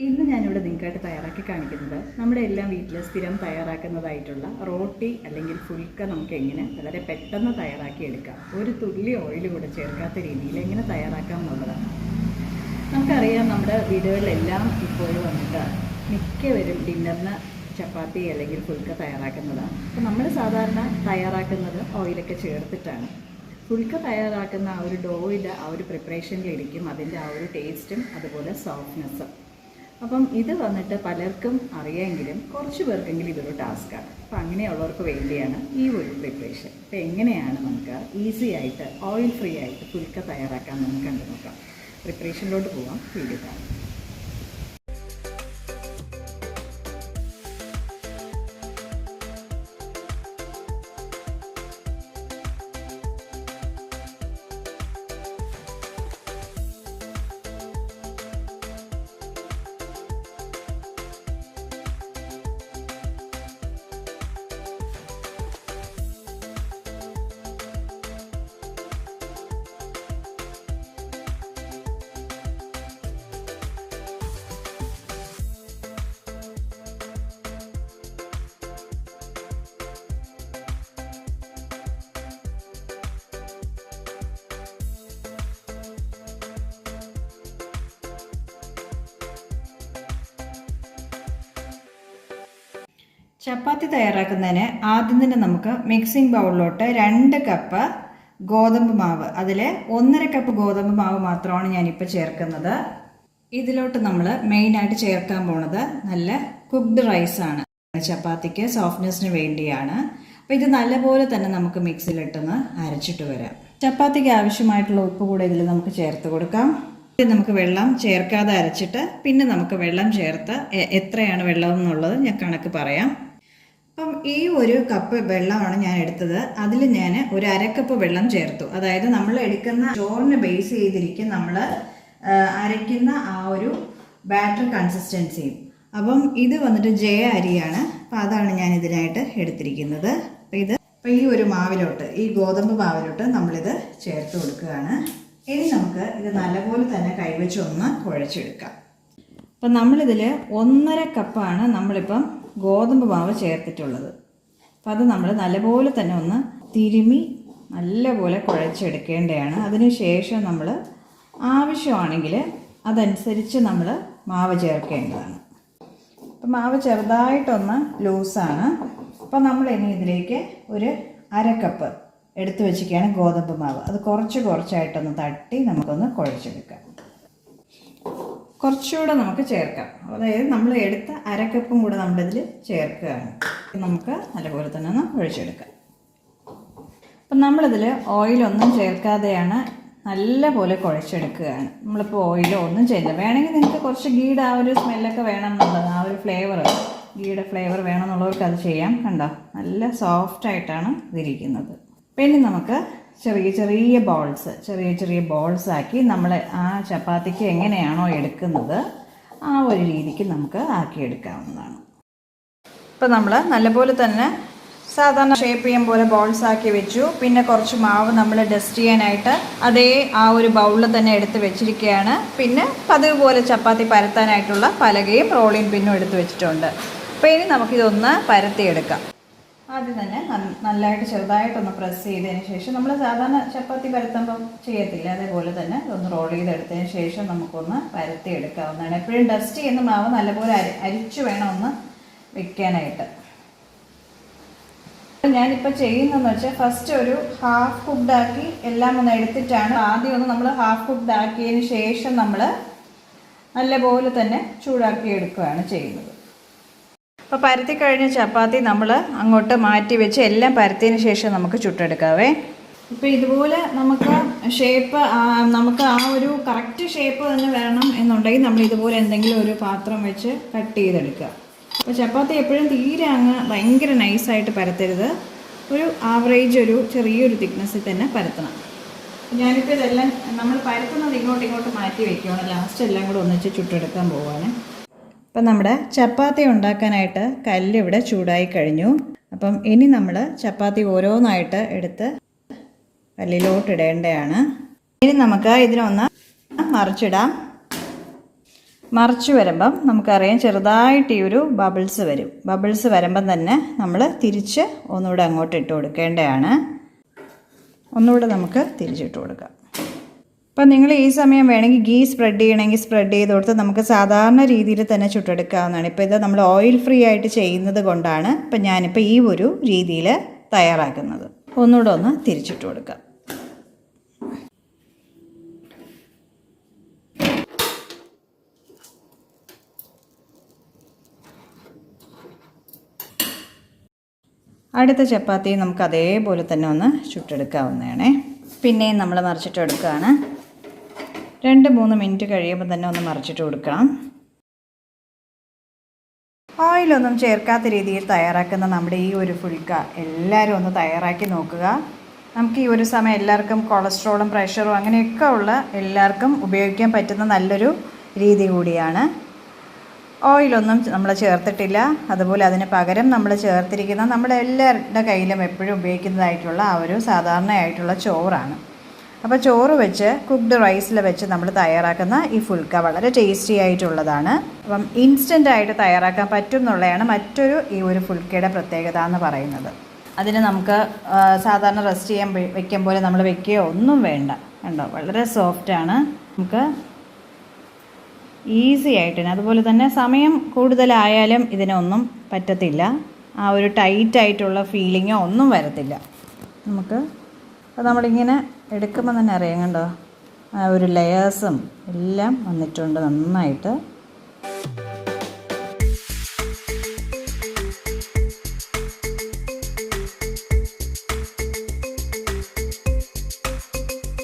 ഇന്ന് ഞാനിവിടെ നിങ്ങൾക്കായിട്ട് തയ്യാറാക്കി കാണിക്കുന്നത് നമ്മുടെ എല്ലാം വീട്ടിൽ സ്ഥിരം തയ്യാറാക്കുന്നതായിട്ടുള്ള റോട്ടി അല്ലെങ്കിൽ ഫുൽക്ക നമുക്ക് എങ്ങനെ വളരെ പെട്ടെന്ന് തയ്യാറാക്കി എടുക്കാം. ഒരു തുള്ളി ഓയിൽ കൂടെ ചേർക്കാത്ത രീതിയിൽ എങ്ങനെ തയ്യാറാക്കാം എന്നുള്ളതാണ്. നമുക്കറിയാം, നമ്മുടെ വീടുകളിലെല്ലാം ഇപ്പോഴും വന്നിട്ട് മിക്കവരും ഡിന്നറിന് ചപ്പാത്തി അല്ലെങ്കിൽ ഫുൽക്ക തയ്യാറാക്കുന്നതാണ്. അപ്പോൾ നമ്മൾ സാധാരണ തയ്യാറാക്കുന്നത് ഓയിലൊക്കെ ചേർത്തിട്ടാണ്. ഫുൽക്ക തയ്യാറാക്കുന്ന ആ ഒരു ഡോയിൻ്റെ ആ ഒരു പ്രിപ്പറേഷനിലിരിക്കും അതിൻ്റെ ആ ഒരു ടേസ്റ്റും അതുപോലെ സോഫ്റ്റ്നെസ്സും. അപ്പം ഇത് വന്നിട്ട് പലർക്കും അറിയാമെങ്കിലും കുറച്ച് പേർക്കെങ്കിലും ഇതൊരു ടാസ്ക്കാണ്. അപ്പോൾ അങ്ങനെയുള്ളവർക്ക് വേണ്ടിയാണ് ഈ ഒരു പ്രിപ്പറേഷൻ. അപ്പോൾ എങ്ങനെയാണ് നമുക്ക് ഈസി ആയിട്ട് ഓയിൽ ഫ്രീ ആയിട്ട് ഫുൽക്ക തയ്യാറാക്കാൻ നമുക്ക് കണ്ടു നോക്കാം. പ്രിപ്പറേഷനിലോട്ട് പോകാം. വീഡിയോ കാണാം. ചപ്പാത്തി തയ്യാറാക്കുന്നതിന് ആദ്യം തന്നെ നമുക്ക് മിക്സിംഗ് ബൗളിലോട്ട് 2 കപ്പ് ഗോതമ്പ് മാവ്, അതിൽ 1.5 കപ്പ് ഗോതമ്പ് മാവ് മാത്രമാണ് ഞാനിപ്പോൾ ചേർക്കുന്നത്. ഇതിലോട്ട് നമ്മൾ മെയിനായിട്ട് ചേർക്കാൻ പോണത് നല്ല കുക്ക്ഡ് റൈസാണ്. ചപ്പാത്തിക്ക് സോഫ്റ്റ്നെസ്സിന് വേണ്ടിയാണ്. അപ്പോൾ ഇത് നല്ലപോലെ തന്നെ നമുക്ക് മിക്സിയിലിട്ടൊന്ന് അരച്ചിട്ട് വരാം. ചപ്പാത്തിക്ക് ആവശ്യമായിട്ടുള്ള ഉപ്പ് കൂടെ ഇതിൽ നമുക്ക് ചേർത്ത് കൊടുക്കാം. നമുക്ക് വെള്ളം ചേർക്കാതെ അരച്ചിട്ട് പിന്നെ നമുക്ക് വെള്ളം ചേർത്ത് എത്രയാണ് വെള്ളം എന്നുള്ളത് ഞാൻ കണക്ക് പറയാം. അപ്പം ഈ 1 കപ്പ് വെള്ളമാണ് ഞാൻ എടുത്തത്. അതിൽ ഞാൻ ഒരു 1/2 കപ്പ് വെള്ളം ചേർത്തു. അതായത് നമ്മൾ എടുക്കുന്ന ചോറിന് ബേസ് ചെയ്തിരിക്കും നമ്മൾ അരയ്ക്കുന്ന ആ ഒരു ബാറ്റർ കൺസിസ്റ്റൻസിയും. അപ്പം ഇത് വന്നിട്ട് ജയ അരിയാണ്. അപ്പം അതാണ് ഞാൻ ഇതിനായിട്ട് എടുത്തിരിക്കുന്നത്. അപ്പം ഈ ഒരു മാവിലോട്ട്, ഈ ഗോതമ്പ് മാവിലോട്ട് നമ്മളിത് ചേർത്ത് കൊടുക്കുകയാണ്. ഇനി നമുക്ക് ഇത് നല്ലപോലെ തന്നെ കൈവച്ച് ഒന്ന് കുഴച്ചെടുക്കാം. അപ്പം നമ്മളിതിൽ 1.5 കപ്പാണ് നമ്മളിപ്പം ഗോതമ്പ് മാവ് ചേർത്തിട്ടുള്ളത്. അപ്പം അത് നമ്മൾ നല്ലപോലെ തന്നെ ഒന്ന് തിരുമി നല്ലപോലെ കുഴച്ചെടുക്കേണ്ടതാണ്. അതിനുശേഷം നമ്മൾ ആവശ്യമാണെങ്കിൽ അതനുസരിച്ച് നമ്മൾ മാവ് ചേർക്കേണ്ടതാണ്. അപ്പം മാവ് ചെറുതായിട്ടൊന്ന് ലൂസാണ്. അപ്പം നമ്മൾ ഇനി ഇതിലേക്ക് ഒരു 1/2 കപ്പ് എടുത്തു വെച്ചിരിക്കുകയാണ് ഗോതമ്പ് മാവ്. അത് കുറച്ചായിട്ടൊന്ന് തട്ടി നമുക്കൊന്ന് കുഴച്ചെടുക്കാം. കുറച്ചുകൂടെ നമുക്ക് ചേർക്കാം. അതായത് നമ്മൾ എടുത്ത 1/2 കപ്പും കൂടെ നമ്മളിതിൽ ചേർക്കുകയാണ്. നമുക്ക് നല്ലപോലെ തന്നെ ഒന്ന് കുഴച്ചെടുക്കാം. അപ്പം നമ്മളിതിൽ ഓയിലൊന്നും ചേർക്കാതെയാണ് നല്ലപോലെ കുഴച്ചെടുക്കുകയാണ്. നമ്മളിപ്പോൾ ഓയിലോ ഒന്നും ചെയ്യില്ല. വേണമെങ്കിൽ നിങ്ങൾക്ക് കുറച്ച് ഗീയുടെ ആ ഒരു സ്മെല്ലൊക്കെ വേണം എന്നുള്ളത്, ആ ഒരു ഫ്ലേവർ, ഗീയുടെ ഫ്ലേവർ വേണമെന്നുള്ളവർക്ക് അത് ചെയ്യാം. കണ്ടോ, നല്ല സോഫ്റ്റായിട്ടാണ് ഇതിരിക്കുന്നത്. പിന്നെ നമുക്ക് ചെറിയ ബോൾസ് ആക്കി നമ്മൾ ആ ചപ്പാത്തിക്ക് എങ്ങനെയാണോ എടുക്കുന്നത് ആ ഒരു രീതിക്ക് നമുക്ക് ആക്കിയെടുക്കാവുന്നതാണ്. ഇപ്പം നമ്മൾ നല്ലപോലെ തന്നെ സാധാരണ ഷേപ്പ് ചെയ്യാൻ പോലെ ബോൾസ് ആക്കി വെച്ചു. പിന്നെ കുറച്ച് മാവ് നമ്മൾ ഡസ്റ്റ് ചെയ്യാനായിട്ട് അതേ ആ ഒരു ബൗളിൽ തന്നെ എടുത്ത് വെച്ചിരിക്കുകയാണ്. പിന്നെ പതിവ് പോലെ ചപ്പാത്തി പരത്താനായിട്ടുള്ള പലകയും റോളിംഗ് പിന്നും എടുത്ത് വെച്ചിട്ടുണ്ട്. അപ്പോൾ ഇനി നമുക്കിതൊന്ന് പരത്തിയെടുക്കാം. ആദ്യം തന്നെ നല്ലതായിട്ട് ചെറുതായിട്ടൊന്ന് പ്രസ് ചെയ്തതിന് ശേഷം നമ്മൾ സാധാരണ ചപ്പാത്തി പരത്തുമ്പം ചെയ്യത്തില്ല, അതേപോലെ തന്നെ ഇതൊന്ന് റോൾ ചെയ്തെടുത്തതിന് ശേഷം നമുക്കൊന്ന് പരത്തി എടുക്കാവുന്നതാണ്. എപ്പോഴും ഡസ്റ്റ് ചെയ്യുന്ന മാവ് നല്ലപോലെ അരിച്ചു വേണം ഒന്ന് വെക്കാനായിട്ട്. ഞാനിപ്പോൾ ചെയ്യുന്നതെന്ന് വെച്ചാൽ ഫസ്റ്റ് ഒരു ഹാഫ് കുക്ക്ഡ് ആക്കി എല്ലാം ഒന്ന് എടുത്തിട്ടാണ് ആദ്യം ഒന്ന് നമ്മൾ ഹാഫ് കുക്ക്ഡ് ആക്കിയതിന് ശേഷം നമ്മൾ നല്ലപോലെ തന്നെ ചൂടാക്കി എടുക്കുകയാണ് ചെയ്യുന്നത്. അപ്പോൾ പരത്തി കഴിഞ്ഞ ചപ്പാത്തി നമ്മൾ അങ്ങോട്ട് മാറ്റി വെച്ച് എല്ലാം പരത്തിയതിന് ശേഷം നമുക്ക് ചുട്ടെടുക്കാവേ. ഇപ്പോൾ ഇതുപോലെ നമുക്ക് ഷേപ്പ്, നമുക്ക് ആ ഒരു കറക്റ്റ് ഷേപ്പ് തന്നെ വരണം എന്നുണ്ടെങ്കിൽ നമ്മൾ ഇതുപോലെ എന്തെങ്കിലും ഒരു പാത്രം വെച്ച് കട്ട് ചെയ്തെടുക്കുക. അപ്പോൾ ചപ്പാത്തി എപ്പോഴും തീരെ അങ്ങ് ഭയങ്കര നൈസായിട്ട് പരത്തരുത്. ഒരു ആവറേജ് ഒരു ചെറിയൊരു തിക്നെസ്സിൽ തന്നെ പരത്തണം. ഞാനിപ്പോൾ ഇതെല്ലാം നമ്മൾ പരത്തുന്നത് ഇങ്ങോട്ട് മാറ്റി വയ്ക്കുകയാണ്. ലാസ്റ്റ് എല്ലാം കൂടെ ഒന്നിച്ച് ചുട്ടെടുക്കാൻ പോവുകയാണ്. അപ്പം നമ്മുടെ ചപ്പാത്തി ഉണ്ടാക്കാനായിട്ട് കല്ല് ഇവിടെ ചൂടായി കഴിഞ്ഞു. അപ്പം ഇനി നമ്മൾ ചപ്പാത്തി ഓരോന്നായിട്ട് എടുത്ത് കല്ലിലോട്ട് ഇടേണ്ടതാണ്. ഇനി നമുക്ക് ഇതിനൊന്ന് മറിച്ചിടാം. മറിച്ച് വരുമ്പം നമുക്കറിയാം ചെറുതായിട്ട് ഈ ഒരു ബബിൾസ് വരും. ബബിൾസ് വരുമ്പം തന്നെ നമ്മൾ തിരിച്ച് ഒന്നുകൂടെ അങ്ങോട്ട് ഇട്ട് കൊടുക്കേണ്ടതാണ്. ഒന്നുകൂടെ നമുക്ക് തിരിച്ചിട്ട് കൊടുക്കാം. അപ്പം നിങ്ങൾ ഈ സമയം വേണമെങ്കിൽ ഗീ സ്പ്രെഡ് ചെയ്യണമെങ്കിൽ സ്പ്രെഡ് ചെയ്ത് കൊടുത്ത് നമുക്ക് സാധാരണ രീതിയിൽ തന്നെ ചുട്ടെടുക്കാവുന്നതാണ്. ഇപ്പോൾ ഇത് നമ്മൾ ഓയിൽ ഫ്രീ ആയിട്ട് ചെയ്യുന്നത് കൊണ്ടാണ് ഇപ്പം ഞാനിപ്പോൾ ഈ ഒരു രീതിയിൽ തയ്യാറാക്കുന്നത്. ഒന്നുകൂടെ ഒന്ന് തിരിച്ചിട്ട് കൊടുക്കാം. അടുത്ത ചപ്പാത്തി നമുക്ക് അതേപോലെ തന്നെ ഒന്ന് ചുട്ടെടുക്കാവുന്നതാണേ. പിന്നെയും നമ്മൾ മറിച്ചിട്ട് എടുക്കുകയാണ്. 2-3 മിനിറ്റ് കഴിയുമ്പോൾ തന്നെ ഒന്ന് മറിച്ചിട്ട് കൊടുക്കണം. ഓയിലൊന്നും ചേർക്കാത്ത രീതിയിൽ തയ്യാറാക്കുന്ന നമ്മുടെ ഈ ഒരു ഫുൾക്ക എല്ലാവരും ഒന്ന് തയ്യാറാക്കി നോക്കുക. നമുക്ക് ഈ ഒരു സമയം എല്ലാവർക്കും കൊളസ്ട്രോളും പ്രഷറും അങ്ങനെയൊക്കെ ഉള്ള എല്ലാവർക്കും ഉപയോഗിക്കാൻ പറ്റുന്ന നല്ലൊരു രീതി കൂടിയാണ്. ഓയിലൊന്നും നമ്മൾ ചേർത്തിട്ടില്ല. അതുപോലെ അതിന് പകരം നമ്മൾ ചേർത്തിരിക്കുന്ന നമ്മുടെ എല്ലാവരുടെ കയ്യിലും എപ്പോഴും ഉപയോഗിക്കുന്നതായിട്ടുള്ള ആ ഒരു സാധാരണയായിട്ടുള്ള ചോറാണ്. അപ്പോൾ ചോറ് വെച്ച് കുക്ക്ഡ് റൈസിൽ വെച്ച് നമ്മൾ തയ്യാറാക്കുന്ന ഈ ഫുൾക്ക വളരെ ടേസ്റ്റി ആയിട്ടുള്ളതാണ്. അപ്പം ഇൻസ്റ്റൻ്റായിട്ട് തയ്യാറാക്കാൻ പറ്റും എന്നുള്ളതാണ് മറ്റൊരു ഈ ഒരു ഫുൾക്കയുടെ പ്രത്യേകത എന്ന് പറയുന്നത്. അതിന് നമുക്ക് സാധാരണ റെസ്റ്റ് ചെയ്യാൻ വെക്കും പോലെ നമ്മൾ വെക്കുകയോ ഒന്നും വേണ്ട. കണ്ടോ, വളരെ സോഫ്റ്റാണ്. നമുക്ക് ഈസി ആയിട്ടാണ്. അതുപോലെ തന്നെ സമയം കൂടുതലായാലും ഇതിനൊന്നും പറ്റത്തില്ല. ആ ഒരു ടൈറ്റായിട്ടുള്ള ഫീലിങ്ങോ ഒന്നും വരത്തില്ല നമുക്ക്. അപ്പോൾ നമ്മളിങ്ങനെ എടുക്കുമ്പോൾ തന്നെ അറിയാം, കണ്ടോ, ആ ഒരു ലെയേഴ്സും എല്ലാം വന്നിട്ടുണ്ട് നന്നായിട്ട്.